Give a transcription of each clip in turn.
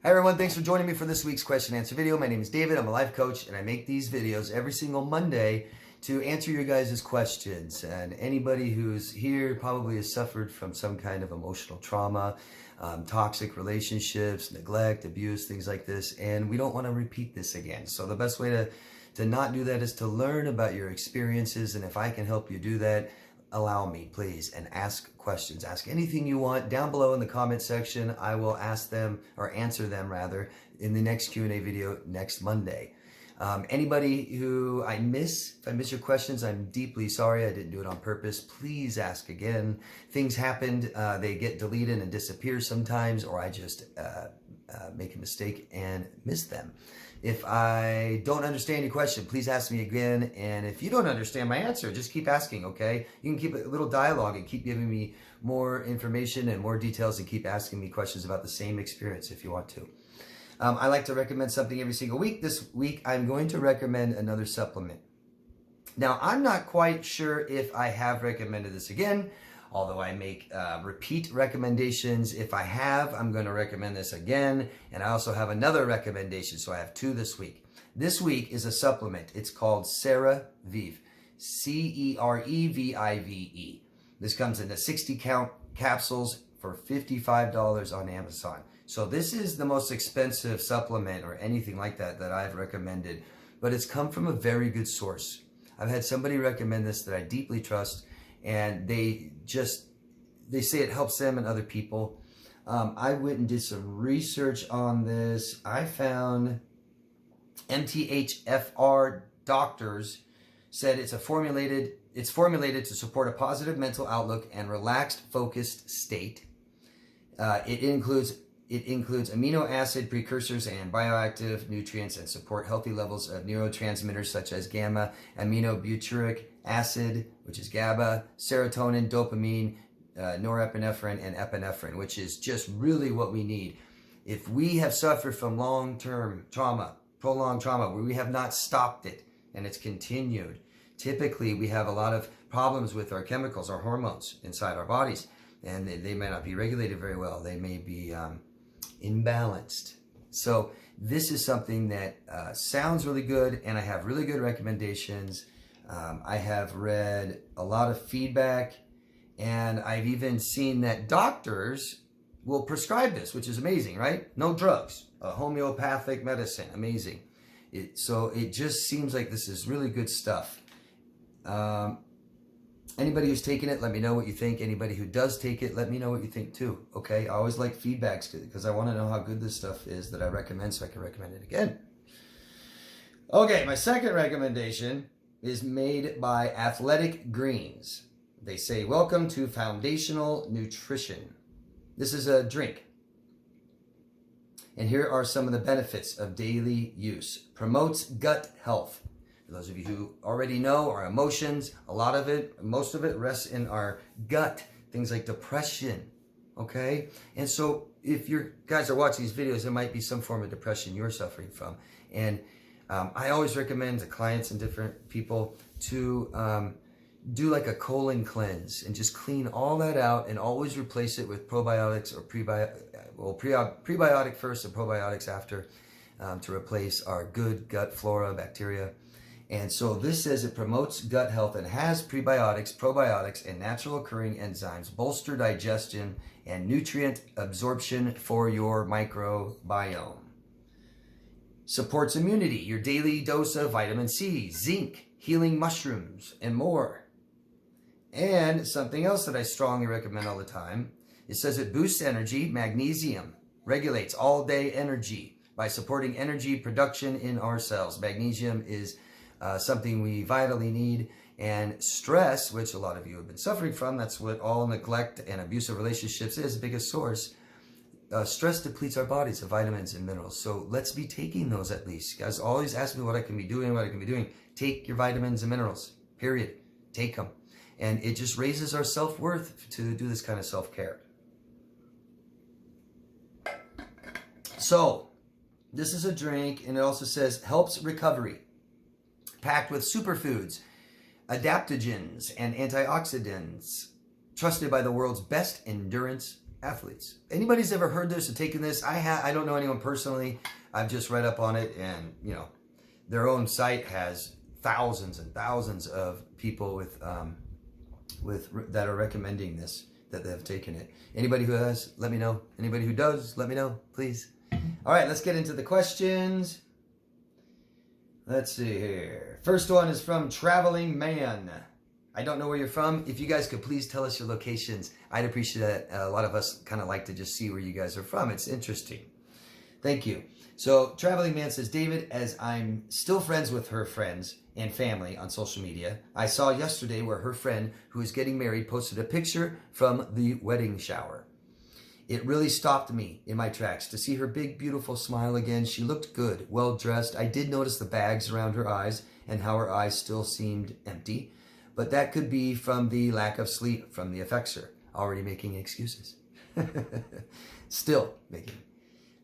Hi everyone, thanks for joining me for this week's question and answer video. My name is David, I'm a life coach, and I make these videos every single Monday to answer your guys' questions. And anybody who's here probably has suffered from some kind of emotional trauma, toxic relationships, neglect, abuse, things like this, and we don't want to repeat this again. So the best way to not do that is to learn about your experiences, and if I can help you do that, allow me, please, and ask questions. Ask anything you want down below in the comment section. I will ask them, or answer them rather, in the next Q&A video next Monday. Anybody who if I miss your questions, I'm deeply sorry. I didn't do it on purpose. Please ask again. Things happened. They get deleted and disappear sometimes, or I just make a mistake and miss them. If I don't understand your question, please ask me again. And if you don't understand my answer, just keep asking, okay? You can keep a little dialogue and keep giving me more information and more details and keep asking me questions about the same experience if you want to. I like to recommend something every single week. This week, I'm going to recommend another supplement. Now, I'm not quite sure if I have recommended this again, although I make repeat recommendations. If I have, I'm going to recommend this again. And I also have another recommendation, so I have two this week. This week is a supplement. It's called CereVive, C-E-R-E-V-I-V-E. This comes in a 60-count capsules for $55 on Amazon. So this is the most expensive supplement or anything like that that I've recommended, but it's come from a very good source. I've had somebody recommend this that I deeply trust, and they say it helps them and other people. I went and did some research on this. I found MTHFR doctors said it's formulated to support a positive mental outlook and relaxed, focused state. It includes amino acid precursors and bioactive nutrients and support healthy levels of neurotransmitters such as gamma aminobutyric acid, which is GABA, serotonin, dopamine, norepinephrine, and epinephrine, which is just really what we need. If we have suffered from long-term trauma, prolonged trauma, where we have not stopped it and it's continued, typically we have a lot of problems with our chemicals, our hormones inside our bodies, and they may not be regulated very well. They may be imbalanced. So this is something that sounds really good, and I have really good recommendations. I have read a lot of feedback, and I've even seen that doctors will prescribe this, which is amazing, right? No drugs, a homeopathic medicine, amazing. So it just seems like this is really good stuff. Anybody who's taken it, let me know what you think. Anybody who does take it, let me know what you think too, okay? I always like feedbacks because I want to know how good this stuff is that I recommend so I can recommend it again. Okay, my second recommendation is made by Athletic Greens. They say, welcome to Foundational Nutrition. This is a drink. And here are some of the benefits of daily use. Promotes gut health. For those of you who already know, our emotions, most of it rests in our gut. Things like depression, okay? And so if you guys are watching these videos, there might be some form of depression you're suffering from. And I always recommend to clients and different people to do like a colon cleanse and just clean all that out and always replace it with probiotics or prebiotic first and probiotics after to replace our good gut flora, bacteria. And so this says it promotes gut health and has prebiotics, probiotics, and natural occurring enzymes, bolster digestion and nutrient absorption for your microbiome. Supports immunity, your daily dose of vitamin C, zinc, healing mushrooms, and more. And something else that I strongly recommend all the time, it says it boosts energy. Magnesium regulates all-day energy by supporting energy production in our cells. Magnesium is something we vitally need, and stress, which a lot of you have been suffering from, that's what all neglect and abusive relationships is, the biggest source. Stress depletes our bodies of vitamins and minerals, so let's be taking those at least. You guys always ask me what I can be doing, Take your vitamins and minerals, period. Take them. And it just raises our self-worth to do this kind of self-care. So, this is a drink, and it also says helps recovery. Packed with superfoods, adaptogens, and antioxidants. Trusted by the world's best endurance athletes. Anybody's ever heard this or taken this? I don't know anyone personally. I've just read up on it, and their own site has thousands and thousands of people with that are recommending this, that they have taken it. Anybody who has, let me know. Anybody who does, let me know, please. All right, let's get into the questions. Let's see here. First one is from Traveling Man. I don't know where you're from. If you guys could please tell us your locations, I'd appreciate it. A lot of us kind of like to just see where you guys are from. It's interesting. Thank you. So Traveling Man says, David, as I'm still friends with her friends and family on social media, I saw yesterday where her friend who is getting married posted a picture from the wedding shower. It really stopped me in my tracks to see her big, beautiful smile again. She looked good, well dressed. I did notice the bags around her eyes and how her eyes still seemed empty, but that could be from the lack of sleep from the affector. Already making excuses. Still making.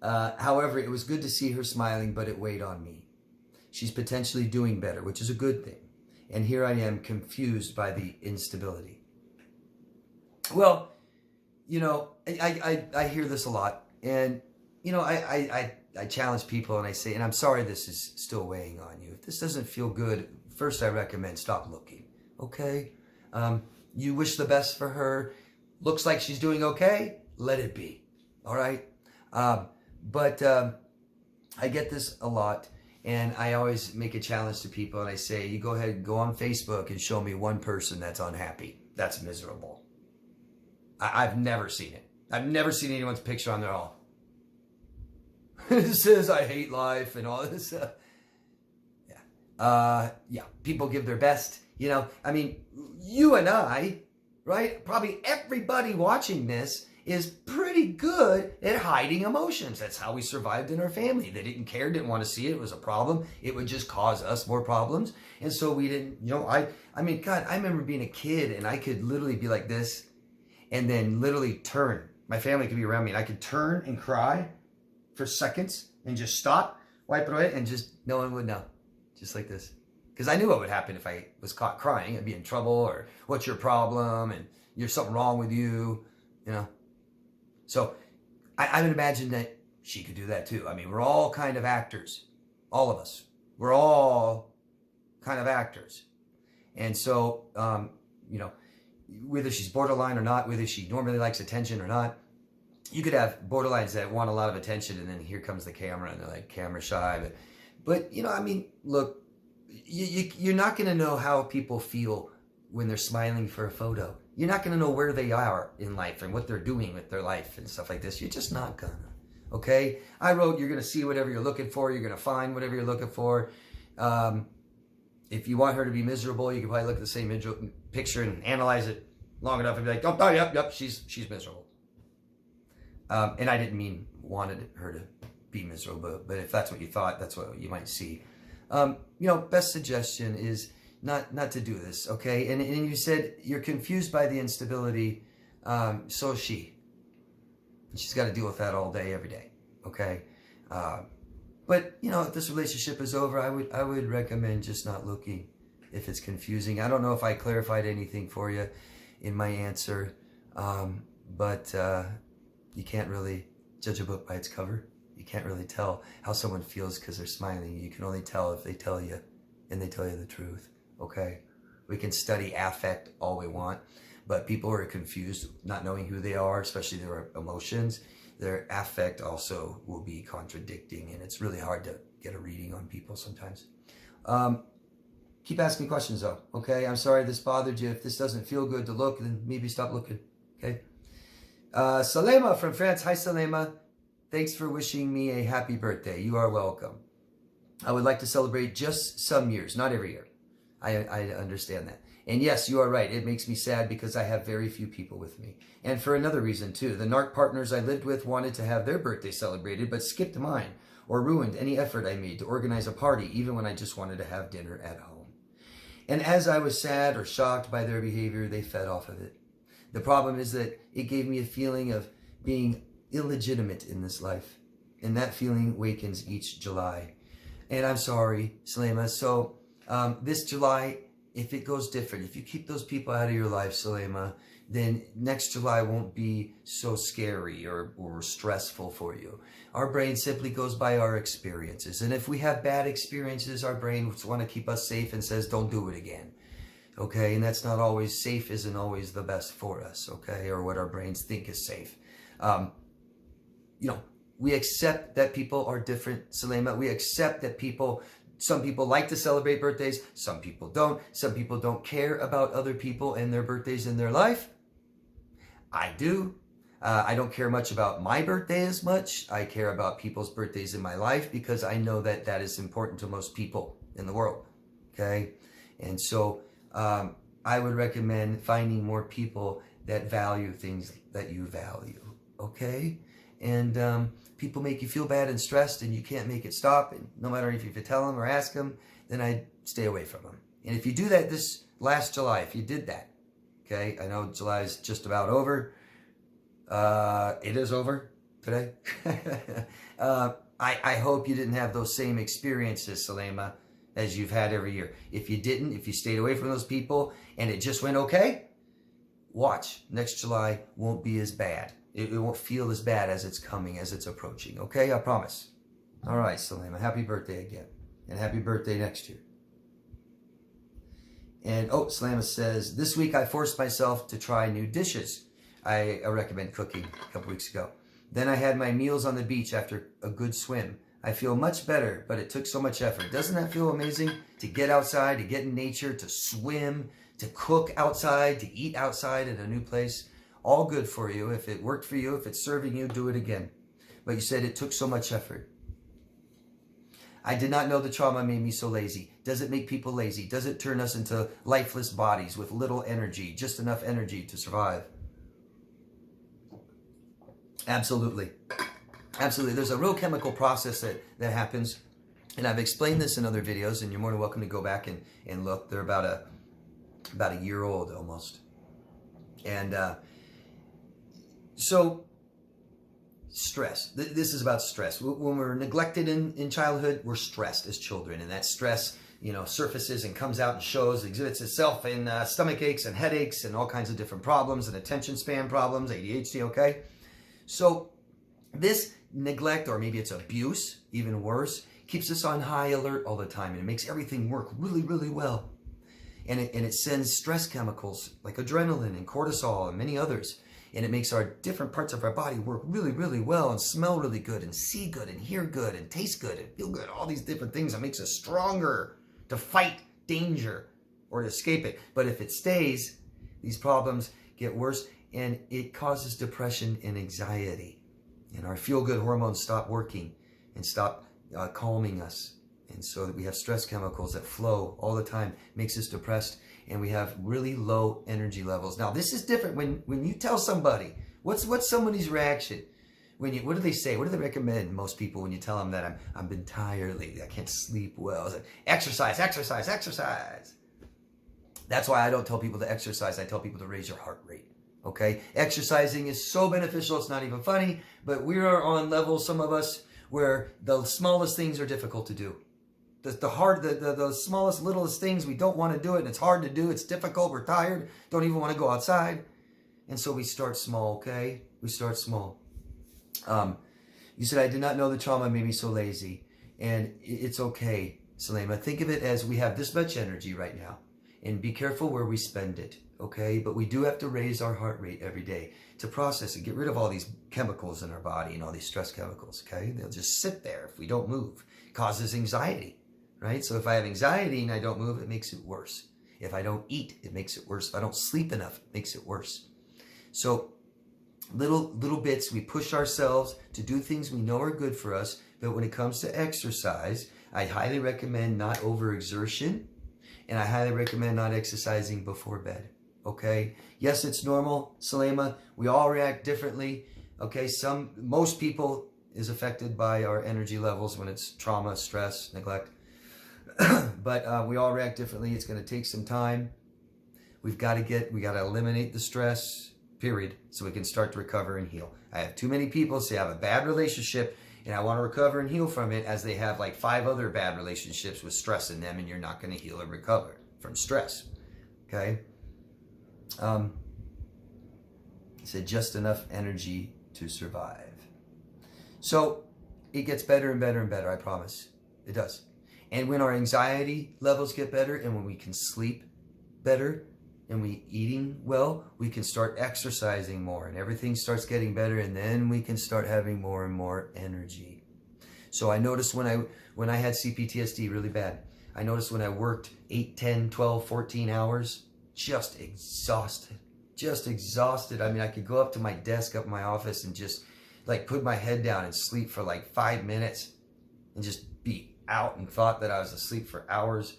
However, it was good to see her smiling, but it weighed on me. She's potentially doing better, which is a good thing. And here I am confused by the instability. Well, I hear this a lot. And, I challenge people and I say, and I'm sorry this is still weighing on you. If this doesn't feel good, first I recommend stop looking. Okay? You wish the best for her. Looks like she's doing okay. Let it be. All right? But I get this a lot, and I always make a challenge to people, and I say, you go ahead and go on Facebook and show me one person that's unhappy, that's miserable. I've never seen it. I've never seen anyone's picture on there all. It says, I hate life and all this stuff. Yeah, people give their best. You and I, right? Probably everybody watching this is pretty good at hiding emotions. That's how we survived in our family. They didn't care, didn't want to see it. It was a problem. It would just cause us more problems. And so we didn't, God, I remember being a kid and I could literally be like this and then literally turn. My family could be around me and I could turn and cry for seconds and just stop, wipe it away, and just no one would know. Just like this. Because I knew what would happen if I was caught crying. I'd be in trouble, or what's your problem? And there's something wrong with you, So I would imagine that she could do that too. We're all kind of actors. All of us. We're all kind of actors. And so, whether she's borderline or not, whether she normally likes attention or not, you could have borderlines that want a lot of attention, and then here comes the camera, and they're like camera shy. But look, you're not going to know how people feel when they're smiling for a photo. You're not going to know where they are in life and what they're doing with their life and stuff like this. You're just not going to. Okay? I wrote, you're going to see whatever you're looking for. You're going to find whatever you're looking for. If you want her to be miserable, you can probably look at the same picture and analyze it long enough and be like, oh, yep, she's miserable. And I didn't mean wanted her to be miserable, but if that's what you thought, that's what you might see. Best suggestion is not to do this, okay? And you said you're confused by the instability. So is she. She's got to deal with that all day, every day, okay? But if this relationship is over, I would recommend just not looking if it's confusing. I don't know if I clarified anything for you in my answer, but you can't really judge a book by its cover. You can't really tell how someone feels because they're smiling. You can only tell if they tell you, and they tell you the truth, okay? We can study affect all we want, but people who are confused, not knowing who they are, especially their emotions, their affect also will be contradicting, and it's really hard to get a reading on people sometimes. Keep asking questions though, okay? I'm sorry this bothered you. If this doesn't feel good to look, then maybe stop looking, okay? Salema from France. Hi, Salema. Thanks for wishing me a happy birthday. You are welcome. I would like to celebrate just some years, not every year. I understand that. And yes, you are right. It makes me sad because I have very few people with me. And for another reason too. The narc partners I lived with wanted to have their birthday celebrated, but skipped mine or ruined any effort I made to organize a party, even when I just wanted to have dinner at home. And as I was sad or shocked by their behavior, they fed off of it. The problem is that it gave me a feeling of being illegitimate in this life. And that feeling wakens each July. And I'm sorry, Salema. So this July, if it goes different, if you keep those people out of your life, Salema, then next July won't be so scary or stressful for you. Our brain simply goes by our experiences. And if we have bad experiences, our brain wants to keep us safe and says, don't do it again. Okay, and that's not always safe, isn't always the best for us, okay, or what our brains think is safe. We accept that people are different, Salema. We accept that some people like to celebrate birthdays, some people don't. Some people don't care about other people and their birthdays in their life. I do. I don't care much about my birthday as much. I care about people's birthdays in my life because I know that that is important to most people in the world, okay? And so I would recommend finding more people that value things that you value, okay? And people make you feel bad and stressed and you can't make it stop. And no matter if you tell them or ask them, then I'd stay away from them. And if you do that this last July, if you did that, okay, I know July is just about over. It is over today. I hope you didn't have those same experiences, Salema, as you've had every year. If you didn't, if you stayed away from those people and it just went okay, watch. Next July won't be as bad. It won't feel as bad as it's coming, as it's approaching. Okay, I promise. All right, Salema, happy birthday again. And happy birthday next year. And, Salema says, this week I forced myself to try new dishes. I recommend cooking a couple weeks ago. Then I had my meals on the beach after a good swim. I feel much better, but it took so much effort. Doesn't that feel amazing? To get outside, to get in nature, to swim, to cook outside, to eat outside in a new place. All good for you. If it worked for you, if it's serving you, do it again. But you said it took so much effort. I did not know the trauma made me so lazy. Does it make people lazy? Does it turn us into lifeless bodies with little energy, just enough energy to survive? Absolutely. Absolutely. There's a real chemical process that happens. And I've explained this in other videos, and you're more than welcome to go back and look. They're about a year old almost. And so stress. This is about stress. When we're neglected in childhood, we're stressed as children. And that stress, surfaces and comes out and shows, exhibits itself in stomach aches and headaches and all kinds of different problems and attention span problems, ADHD, okay? So this neglect, or maybe it's abuse, even worse, keeps us on high alert all the time, and it makes everything work really, really well. And it sends stress chemicals like adrenaline and cortisol and many others. And it makes our different parts of our body work really, really well and smell really good and see good and hear good and taste good and feel good. All these different things that makes us stronger to fight danger or to escape it. But if it stays, these problems get worse and it causes depression and anxiety. And our feel-good hormones stop working and stop calming us. And so that we have stress chemicals that flow all the time, makes us depressed, and we have really low energy levels. Now, this is different when you tell somebody, what's somebody's reaction? What do they say? What do they recommend most people when you tell them that I've been tired lately, I can't sleep well? It's like, exercise, exercise, exercise. That's why I don't tell people to exercise. I tell people to raise your heart rate. Okay? Exercising is so beneficial, it's not even funny, but we are on levels, some of us, where the smallest things are difficult to do. The smallest, littlest things, we don't want to do it, and it's hard to do, it's difficult, we're tired, don't even want to go outside. And so we start small, okay? We start small. You said, I did not know the trauma made me so lazy. And it's okay, Salema. Think of it as we have this much energy right now. And be careful where we spend it, okay? But we do have to raise our heart rate every day to process and get rid of all these chemicals in our body and all these stress chemicals, okay? They'll just sit there if we don't move. It causes anxiety. Right? So if I have anxiety and I don't move, it makes it worse. If I don't eat, it makes it worse. If I don't sleep enough, it makes it worse. So little bits, we push ourselves to do things we know are good for us. But when it comes to exercise, I highly recommend not overexertion. And I highly recommend not exercising before bed. Okay? Yes, it's normal, Salema. We all react differently. Okay? Most people is affected by our energy levels when it's trauma, stress, neglect. But we all react differently. It's going to take some time. We got to eliminate the stress, period, so we can start to recover and heal. I have too many people say I have a bad relationship and I want to recover and heal from it, as they have like 5 other bad relationships with stress in them, and you're not going to heal or recover. from stress. Okay. He said just enough energy to survive. So it gets better and better and better, I promise. It does. And when our anxiety levels get better and when we can sleep better and we eating well, we can start exercising more and everything starts getting better, and then we can start having more and more energy. So I noticed when I had cptsd really bad, I noticed when I worked 8, 10, 12, 14 hours, just exhausted. I mean, I could go up to my desk up in my office and just like put my head down and sleep for like 5 minutes and just be out, and thought that I was asleep for hours.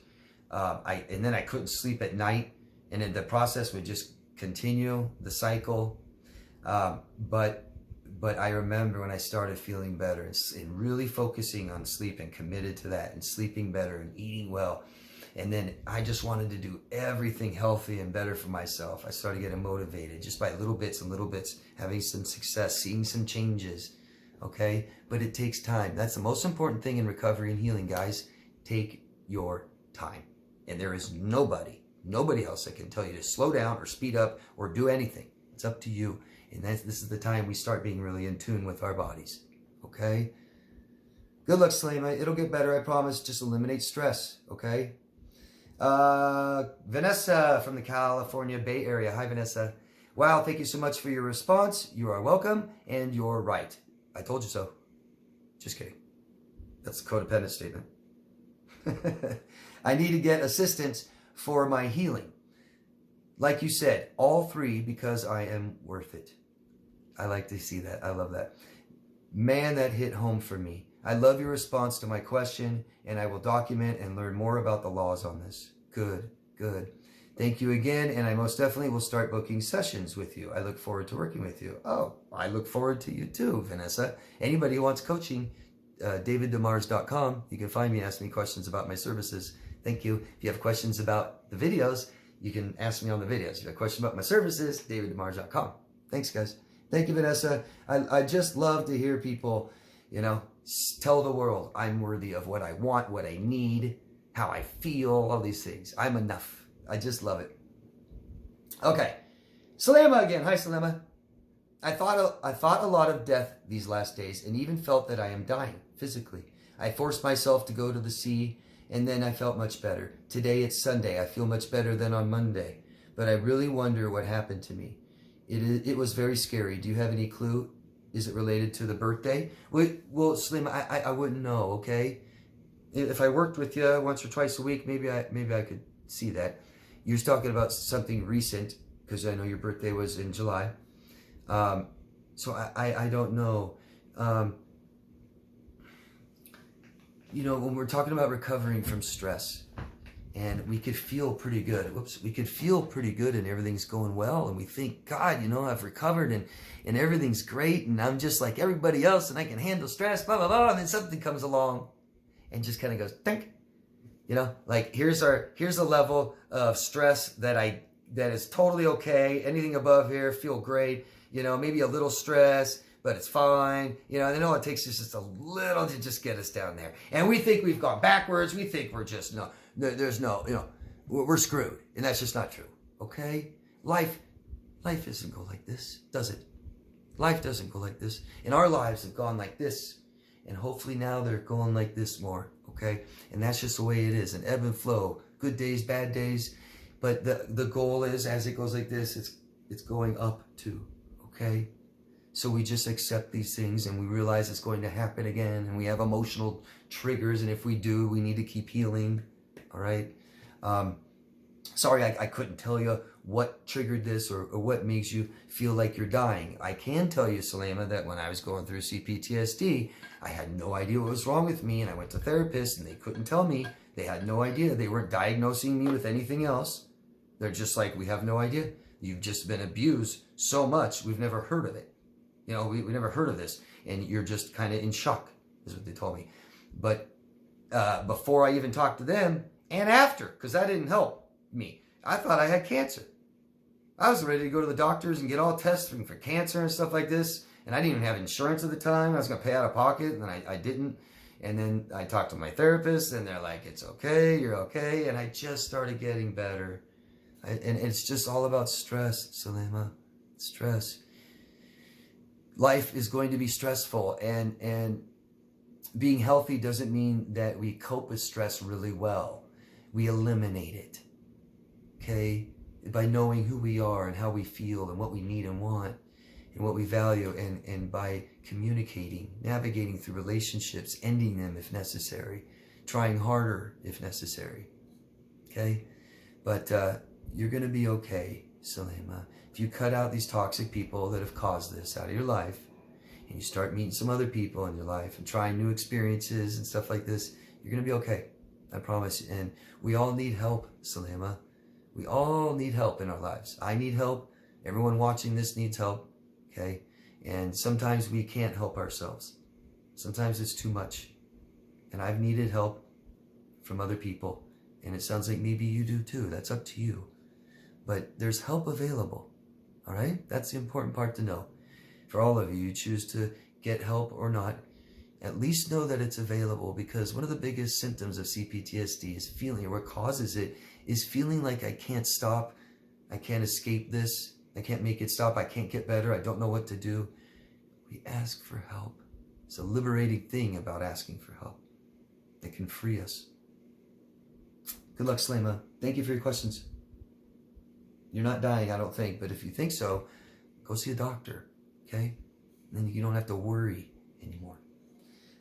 And then I couldn't sleep at night, and then the process would just continue, the cycle. But I remember when I started feeling better and really focusing on sleep and committed to that and sleeping better and eating well. And then I just wanted to do everything healthy and better for myself. I started getting motivated just by little bits and little bits, having some success, seeing some changes, okay? But it takes time. That's the most important thing in recovery and healing, guys. Take your time. And there is nobody else that can tell you to slow down or speed up or do anything. It's up to you. And this is the time we start being really in tune with our bodies, okay? Good luck, Salema. It'll get better, I promise. Just eliminate stress, okay? Vanessa from the California Bay Area. Hi, Vanessa. Wow, thank you so much for your response. You are welcome, and you're right. I told you so. Just kidding. That's a codependent statement. I need to get assistance for my healing. Like you said, all 3, because I am worth it. I like to see that. I love that. Man, that hit home for me. I love your response to my question, and I will document and learn more about the laws on this. Good, good. Thank you again, and I most definitely will start booking sessions with you. I look forward to working with you. Oh, I look forward to you too, Vanessa. Anybody who wants coaching, daviddemars.com. You can find me and ask me questions about my services. Thank you. If you have questions about the videos, you can ask me on the videos. If you have a question about my services, daviddemars.com. Thanks, guys. Thank you, Vanessa. I just love to hear people, you know, tell the world I'm worthy of what I want, what I need, how I feel, all these things. I'm enough. I just love it. Okay. Salema again. Hi, Salema. I thought a lot of death these last days and even felt that I am dying physically. I forced myself to go to the sea, and then I felt much better. Today it's Sunday. I feel much better than on Monday, but I really wonder what happened to me. It was very scary. Do you have any clue? Is it related to the birthday? Well, Slim, I wouldn't know, okay? If I worked with you once or twice a week, maybe I could see that. You're talking about something recent, because I know your birthday was in July. So I don't know. You know, when we're talking about recovering from stress, and we could feel pretty good. We could feel pretty good and everything's going well. And we think, God, you know, I've recovered and everything's great. And I'm just like everybody else and I can handle stress, blah, blah, blah. And then something comes along and just kind of goes, think, you know, like here's a level of stress that is totally okay. Anything above here, feel great. You know, maybe a little stress, but it's fine. You know, and all it takes is just a little to just get us down there. And we think we've gone backwards. We think we're just, there's no, you know, we're screwed. And that's just not true. Okay? Life doesn't go like this, does it? Life doesn't go like this. And our lives have gone like this. And hopefully now they're going like this more. Okay? And that's just the way it is. An ebb and flow. Good days, bad days. But the goal is, as it goes like this, it's going up too. Okay? So we just accept these things and we realize it's going to happen again. And we have emotional triggers. And if we do, we need to keep healing. All right. Sorry, I couldn't tell you what triggered this or what makes you feel like you're dying. I can tell you, Salema, that when I was going through cptsd, I had no idea what was wrong with me. And I went to therapists and they couldn't tell me. They had no idea. They weren't diagnosing me with anything else. They're just like, we have no idea. You've just been abused so much. We've never heard of it. You know, we never heard of this. And you're just kind of in shock, is what they told me. But before I even talked to them, and after, because that didn't help me, I thought I had cancer. I was ready to go to the doctors and get all testing for cancer and stuff like this. And I didn't even have insurance at the time. I was going to pay out of pocket, and I didn't. And then I talked to my therapist, and they're like, it's okay, you're okay. And I just started getting better. And it's just all about stress, Salema. Stress. Life is going to be stressful, and being healthy doesn't mean that we cope with stress really well. We eliminate it, okay? By knowing who we are and how we feel and what we need and want and what we value, and by communicating, navigating through relationships, ending them if necessary, trying harder if necessary, okay? But you're going to be okay, Salema. If you cut out these toxic people that have caused this out of your life, and you start meeting some other people in your life and trying new experiences and stuff like this, you're going to be okay. I promise. And we all need help, Salema. We all need help in our lives. I need help. Everyone watching this needs help. Okay? And sometimes we can't help ourselves. Sometimes it's too much. And I've needed help from other people. And it sounds like maybe you do too. That's up to you. But there's help available. All right? That's the important part to know. For all of you, you choose to get help or not, at least know that it's available, because one of the biggest symptoms of cptsd is feeling, or what causes it, is feeling like I can't stop, I can't escape this, I can't make it stop, I can't get better, I don't know what to do. We ask for help. It's a liberating thing about asking for help. It can free us. Good luck, Salema. Thank you for your questions. You're not dying, I don't think, but if you think so, go see a doctor, okay? And then you don't have to worry anymore.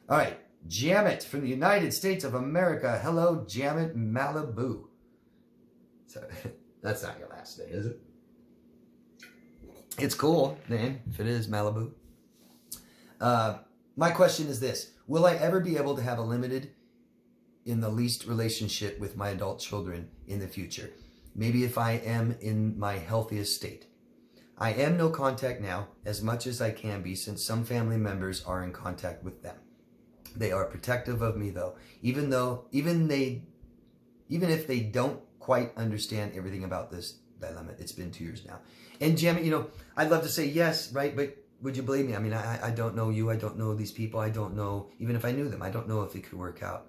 All right, Jamit from the United States of America. Hello, Jamit Malibu. So, that's not your last name, is it? It's cool, name, if it is Malibu. My question is this. Will I ever be able to have a limited in the least relationship with my adult children in the future? Maybe if I am in my healthiest state. I am no contact now, as much as I can be, since some family members are in contact with them. They are protective of me, though, even if they don't quite understand everything about this dilemma. It's been 2 years now. And Jamie, you know, I'd love to say yes, right? But would you believe me? I mean, I don't know you. I don't know these people. I don't know, even if I knew them, I don't know if it could work out.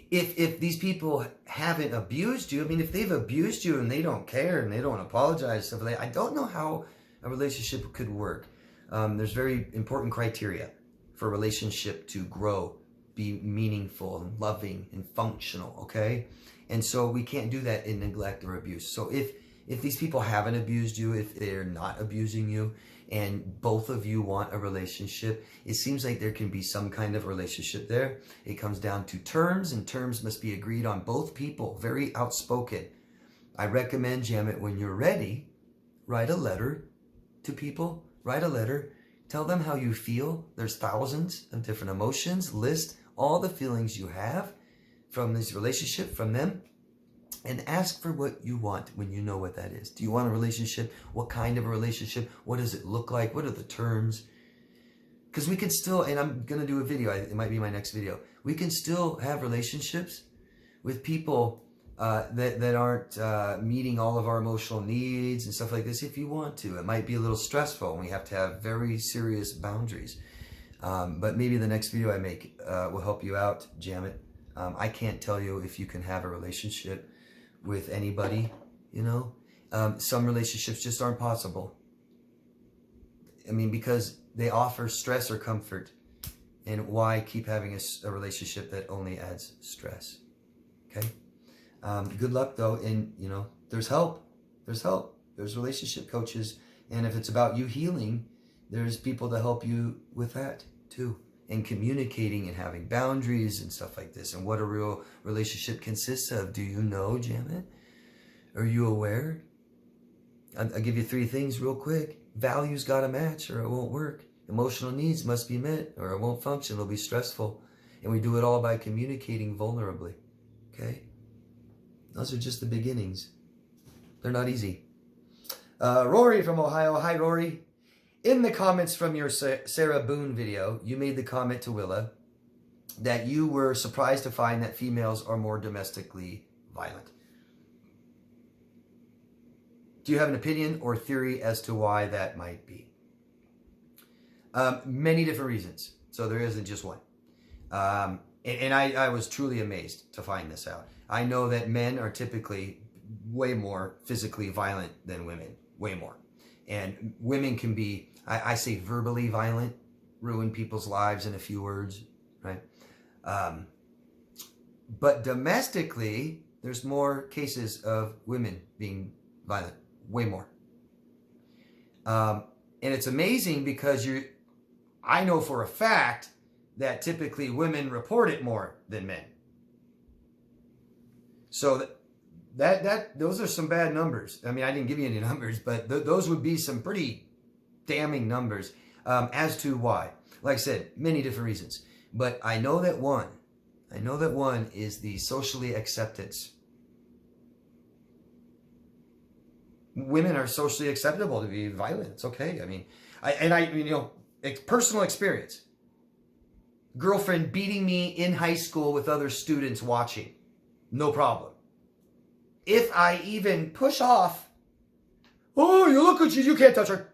If these people haven't abused you, I mean, if they've abused you and they don't care and they don't apologize, stuff like that, I don't know how a relationship could work. There's very important criteria for a relationship to grow, be meaningful and loving and functional, okay? And so we can't do that in neglect or abuse. So if these people haven't abused you, if they're not abusing you, and both of you want a relationship, it seems like there can be some kind of relationship there. It comes down to terms, and terms must be agreed on both people, very outspoken. I recommend, Jamit, when you're ready, write a letter to people. Write a letter. Tell them how you feel. There's thousands of different emotions. List all the feelings you have from this relationship, from them, and ask for what you want when you know what that is. Do you want a relationship? What kind of a relationship? What does it look like? What are the terms? Because we can still, and I'm going to do a video, it might be my next video, we can still have relationships with people that aren't meeting all of our emotional needs and stuff like this if you want to. It might be a little stressful, and we have to have very serious boundaries. But maybe the next video I make will help you out, Jamit. I can't tell you if you can have a relationship with anybody, you know. Some relationships just aren't possible. I mean, because they offer stress or comfort. And why keep having a relationship that only adds stress? Okay? Good luck, though. And, you know, there's help. There's help. There's relationship coaches. And if it's about you healing, there's people to help you with that, too. And communicating and having boundaries and stuff like this, and what a real relationship consists of. Do you know, Jamit? Are you aware? I'll give you 3 things real quick. Values got to match or it won't work. Emotional needs must be met or it won't function. It'll be stressful. And we do it all by communicating vulnerably. Okay? Those are just the beginnings. They're not easy. Rory from Ohio. Hi, Rory. In the comments from your Sarah Boone video, you made the comment to Willa that you were surprised to find that females are more domestically violent. Do you have an opinion or theory as to why that might be? Many different reasons. So there isn't just one. And I was truly amazed to find this out. I know that men are typically way more physically violent than women, way more. And women can be, I say verbally violent, ruin people's lives in a few words, right? But domestically, there's more cases of women being violent, way more. And it's amazing because I know for a fact that typically women report it more than men. So those are some bad numbers. I mean, I didn't give you any numbers, but those would be some pretty damning numbers as to why. Like I said, many different reasons. But I know that one is the socially acceptance. Women are socially acceptable to be violent. It's okay. I mean, personal experience. Girlfriend beating me in high school with other students watching. No problem. If I even push off, oh, you look at you can't touch her.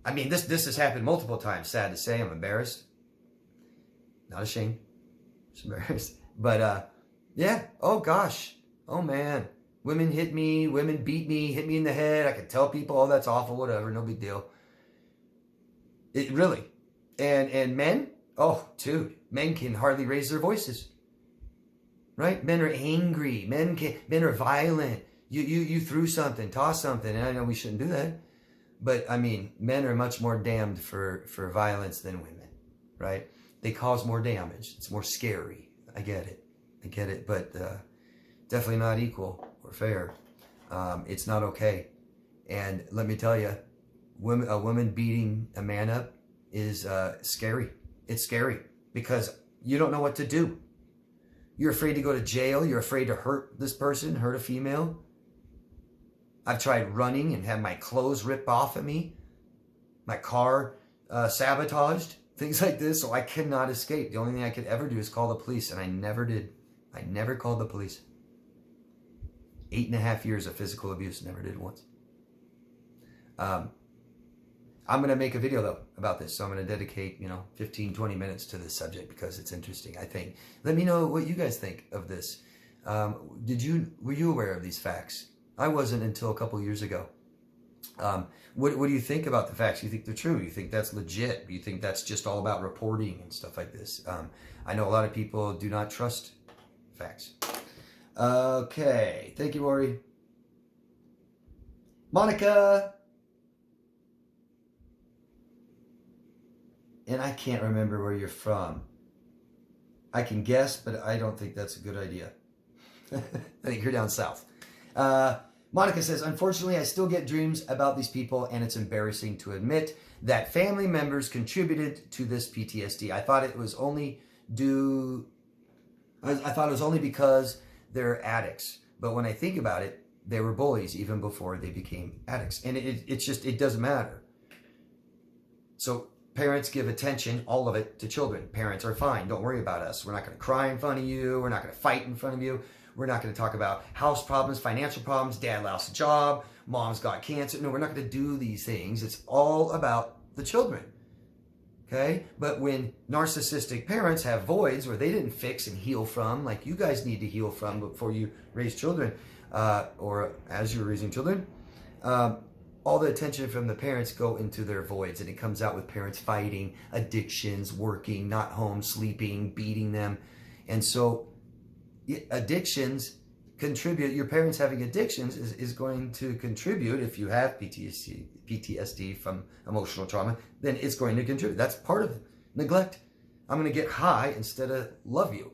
I mean, this has happened multiple times. Sad to say, I'm embarrassed. Not ashamed. Just embarrassed. But, yeah. Oh, gosh. Oh, man. Women hit me. Women beat me. Hit me in the head. I can tell people, oh, that's awful. Whatever. No big deal. It really. And men? Oh, dude. Men can hardly raise their voices. Right? Men are angry. Men are violent. You threw something, tossed something. And I know we shouldn't do that. But, I mean, men are much more damned for violence than women. Right? They cause more damage. It's more scary. I get it. But definitely not equal or fair. It's not okay. And let me tell you, a woman beating a man up is scary. It's scary because you don't know what to do. You're afraid to go to jail. You're afraid to hurt this person, hurt a female. I've tried running and had my clothes ripped off of me. My car sabotaged. Things like this, so I cannot escape. The only thing I could ever do is call the police, and I never did. I never called the police. 8.5 years of physical abuse, never did once. I'm going to make a video, though, about this, so I'm going to dedicate, 15, 20 minutes to this subject because it's interesting, I think. Let me know what you guys think of this. Were you aware of these facts? I wasn't until a couple years ago. What do you think about the facts? You think they're true? You think that's legit? You think that's just all about reporting and stuff like this? I know a lot of people do not trust facts. Okay. Thank you, Rory. Monica. And I can't remember where you're from. I can guess, but I don't think that's a good idea. I think you're down south. Monica says, unfortunately, I still get dreams about these people, and it's embarrassing to admit that family members contributed to this PTSD. I thought it was only because they're addicts. But when I think about it, they were bullies even before they became addicts. And it doesn't matter. So parents give attention, all of it, to children. Parents are fine. Don't worry about us. We're not going to cry in front of you. We're not going to fight in front of you. We're not going to talk about house problems, financial problems, dad lost a job, mom's got cancer. No, we're not going to do these things. It's all about the children. Okay? But when narcissistic parents have voids where they didn't fix and heal from, like you guys need to heal from before you raise children, or as you're raising children, all the attention from the parents go into their voids, and it comes out with parents fighting, addictions, working, not home, sleeping, beating them. And so addictions contribute. Your parents having addictions is going to contribute. If you have PTSD from emotional trauma, then it's going to contribute. That's part of it. Neglect. I'm going to get high instead of love you.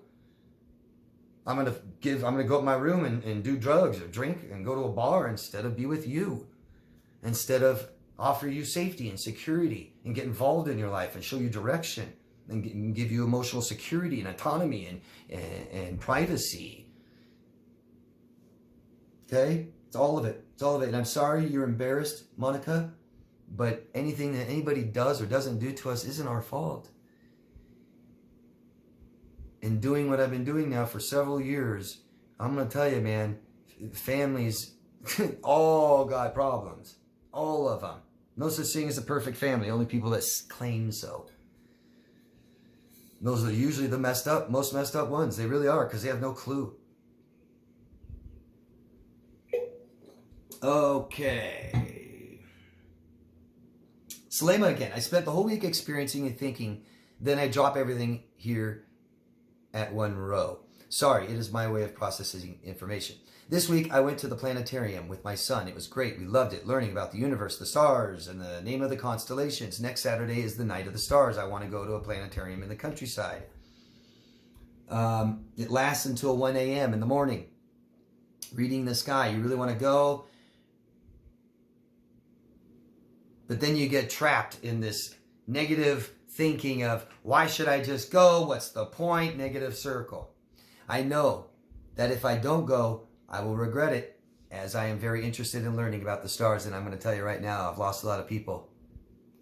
I'm going to go up in my room and do drugs or drink and go to a bar instead of be with you. Instead of offer you safety and security and get involved in your life and show you direction and give you emotional security and autonomy and privacy. Okay? It's all of it. It's all of it. And I'm sorry you're embarrassed, Monica, but anything that anybody does or doesn't do to us isn't our fault. In doing what I've been doing now for several years, I'm going to tell you, man, families all got problems. All of them. No such thing as a perfect family. Only people that claim so. Those are usually the most messed up ones. They really are, because they have no clue. Okay. Salema again. I spent the whole week experiencing and thinking, then I drop everything here at one row. Sorry, it is my way of processing information. This week, I went to the planetarium with my son. It was great. We loved it, learning about the universe, the stars, and the name of the constellations. Next Saturday is the night of the stars. I want to go to a planetarium in the countryside. It lasts until 1 a.m. in the morning. Reading the sky. You really want to go? But then you get trapped in this negative thinking of, why should I just go? What's the point? Negative circle. I know that if I don't go, I will regret it, as I am very interested in learning about the stars. And I'm going to tell you right now, I've lost a lot of people.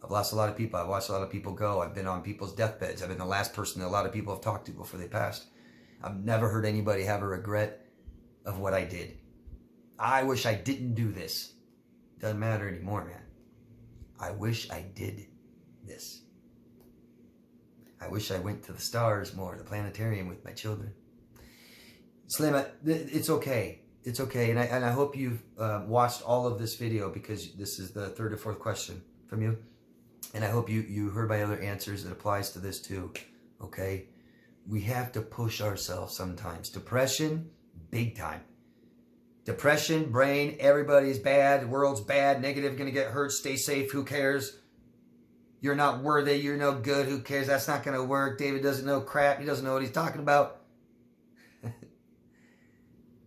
I've lost a lot of people. I've watched a lot of people go. I've been on people's deathbeds. I've been the last person that a lot of people have talked to before they passed. I've never heard anybody have a regret of what I did. I wish I didn't do this. Doesn't matter anymore, man. I wish I did this. I wish I went to the stars more, the planetarium with my children. Slim, it's okay. It's okay. And I hope you've watched all of this video, because this is the third or fourth question from you. And I hope you heard my other answers. It applies to this too. Okay? We have to push ourselves sometimes. Depression, big time. Depression, brain, everybody's bad. The world's bad. Negative, gonna get hurt. Stay safe. Who cares? You're not worthy. You're no good. Who cares? That's not gonna work. David doesn't know crap. He doesn't know what he's talking about.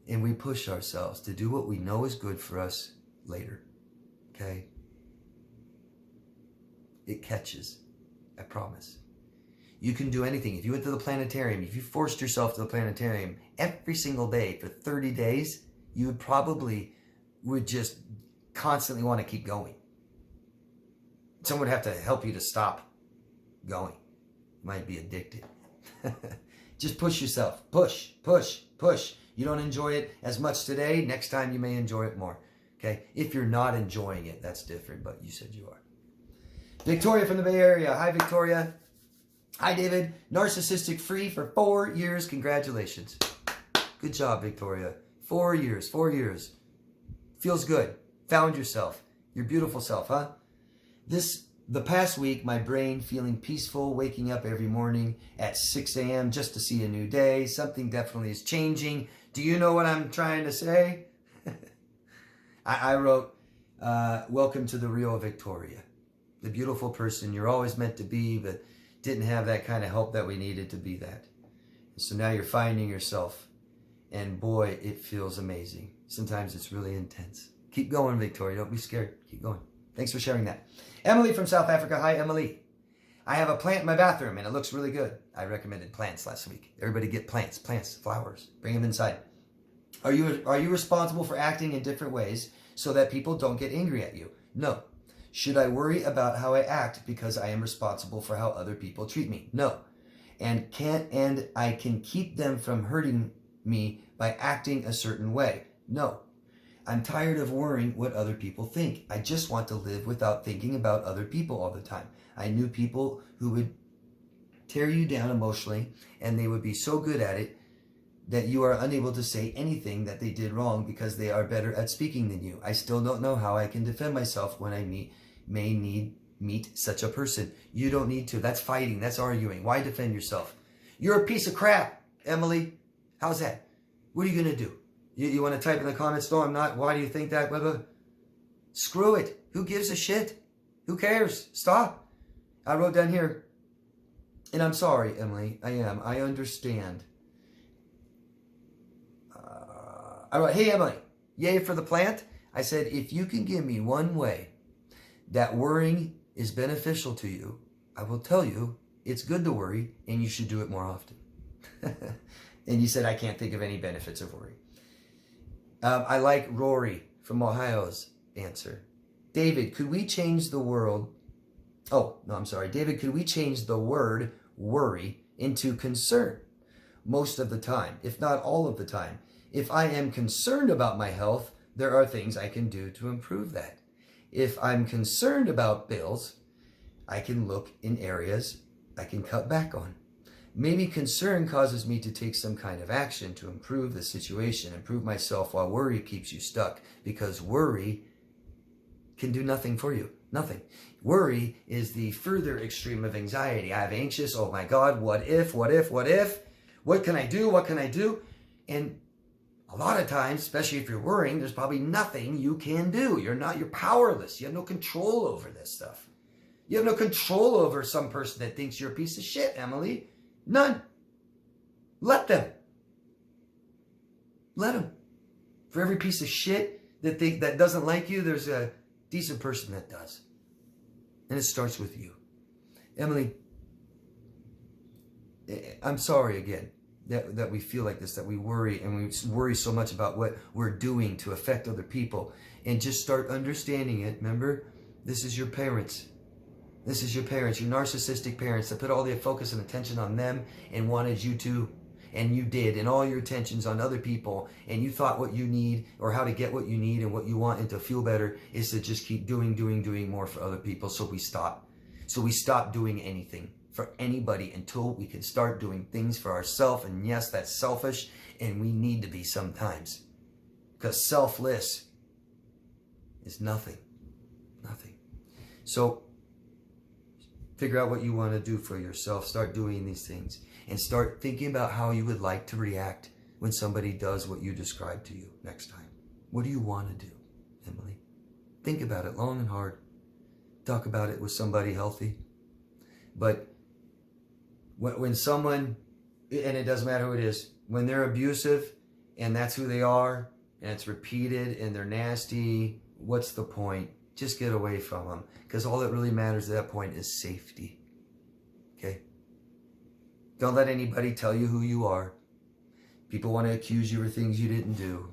And we push ourselves to do what we know is good for us later. Okay? It catches. I promise. You can do anything. If you went to the planetarium, if you forced yourself to the planetarium every single day for 30 days, you would just constantly want to keep going. Someone would have to help you to stop going. You might be addicted. Just push yourself. Push, push, push. You don't enjoy it as much today. Next time you may enjoy it more. Okay? If you're not enjoying it, that's different, but you said you are. Victoria from the Bay Area. Hi, Victoria. Hi, David. Narcissistic free for 4 years. Congratulations. Good job, Victoria. 4 years. 4 years. Feels good. Found yourself. Your beautiful self, huh? The past week, my brain feeling peaceful, waking up every morning at 6 a.m. just to see a new day. Something definitely is changing. Do you know what I'm trying to say? I wrote, welcome to the real Victoria. The beautiful person you're always meant to be, but didn't have that kind of help that we needed to be that. So now you're finding yourself. And boy, it feels amazing. Sometimes it's really intense. Keep going, Victoria. Don't be scared. Keep going. Thanks for sharing that. Emily from South Africa. Hi, Emily. I have a plant in my bathroom, and it looks really good. I recommended plants last week. Everybody get plants, flowers. Bring them inside. Are you responsible for acting in different ways so that people don't get angry at you? No. Should I worry about how I act because I am responsible for how other people treat me? No. And I can keep them from hurting me by acting a certain way? No. I'm tired of worrying what other people think. I just want to live without thinking about other people all the time. I knew people who would tear you down emotionally, and they would be so good at it that you are unable to say anything that they did wrong because they are better at speaking than you. I still don't know how I can defend myself when I meet such a person. You don't need to. That's fighting. That's arguing. Why defend yourself? You're a piece of crap, Emily. How's that? What are you going to do? You want to type in the comments, no, I'm not. Why do you think that? Blah, blah. Screw it. Who gives a shit? Who cares? Stop. I wrote down here, and I'm sorry, Emily. I am. I understand. I wrote, hey, Emily, yay for the plant. I said, if you can give me one way that worrying is beneficial to you, I will tell you it's good to worry, and you should do it more often. And you said, I can't think of any benefits of worry. I like Rory from Ohio's answer. David, could we change the world? Oh, no, I'm sorry. David, could we change the word worry into concern? Most of the time, if not all of the time. If I am concerned about my health, there are things I can do to improve that. if I'm concerned about bills, I can look in areas I can cut back on. Maybe concern causes me to take some kind of action to improve the situation, improve myself, while worry keeps you stuck, because worry can do nothing for you. Nothing. Worry is the further extreme of anxiety. I'm anxious. Oh my God, what if, what if, what if? What can I do? What can I do? And a lot of times, especially if you're worrying, there's probably nothing you can do. You're powerless. You have no control over this stuff. You have no control over some person that thinks you're a piece of shit, Emily. None. Let them. Let them. For every piece of shit that doesn't like you, there's a decent person that does. And it starts with you. Emily, I'm sorry again that we feel like this, that we worry, and we worry so much about what we're doing to affect other people. And just start understanding it. Remember, this is your parents. This is your parents, your narcissistic parents that put all their focus and attention on them and wanted you to, and you did, and all your attentions on other people, and you thought what you need or how to get what you need and what you want and to feel better is to just keep doing more for other people. So we stop. So we stop doing anything for anybody until we can start doing things for ourselves. And yes, that's selfish, and we need to be sometimes, because selfless is nothing. Nothing. So figure out what you want to do for yourself. Start doing these things. And start thinking about how you would like to react when somebody does what you described to you next time. What do you want to do, Emily? Think about it long and hard. Talk about it with somebody healthy. But when someone, and it doesn't matter who it is, when they're abusive and that's who they are, and it's repeated and they're nasty, what's the point? Just get away from them, because all that really matters at that point is safety. Okay? Don't let anybody tell you who you are. People want to accuse you of things you didn't do.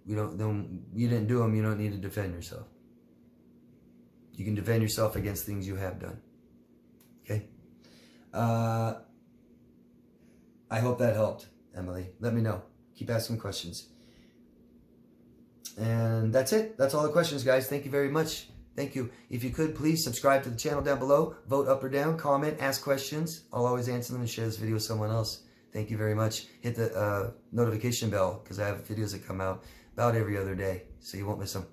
You didn't do them. You don't need to defend yourself. You can defend yourself against things you have done. Okay? I hope that helped, Emily. Let me know. Keep asking questions. And that's it. That's all the questions, guys. Thank you very much. Thank you. If you could, please subscribe to the channel down below. Vote up or down. Comment. Ask questions. I'll always answer them and share this video with someone else. Thank you very much. Hit the notification bell, because I have videos that come out about every other day, so you won't miss them.